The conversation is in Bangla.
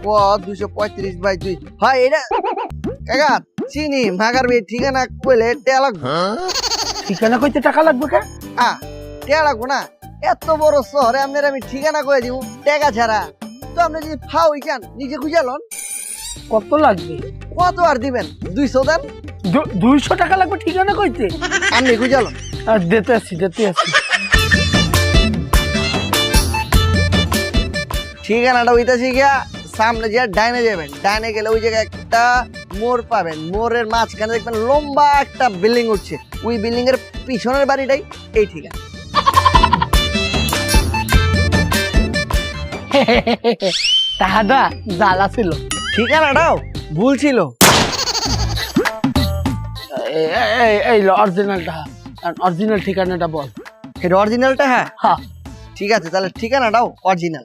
ও 235/2 হয় এটা কাকা চিনি মাগার বে ঠিকানা কইলে টেয়া লাগবে ঠিকানা কইতে টাকা লাগবে কে? টেয়া লাগবো না এত বড় শহরে আপনার আমি ঠিকানা কয়ে দিব টাকা ছাড়া তো আপনি যদি ফাও ইকান নিজে খুঁজে লন কত লাগবে? কত আর দিবেন 200 দেন 200 টাকা লাগবে ঠিকানা কইতে? আপনি খুঁজে লন দিতে আসি ঠিকানাটা ওইটাছি গিয়া সামনে যে ডাইনে যাবেন ডাইনে গেলে ওই জায়গায় একটা মোড় পাবেন মোড়ের মাঝখানে দেখবেন লম্বা একটা বিল্ডিং উঠছে ওই বিল্ডিং এর পিছনের বাড়িটাই এই ঠিকানা টাকাটা জ্বালা ছিল, ঠিকানাটাও ভুল ছিল এই অরিজিনালটা, অরিজিনাল ঠিকানাটা বল। এটা অরিজিনালটা হ্যাঁ হ্যাঁ ঠিক আছে তাহলে ঠিকানাটাও অরিজিনাল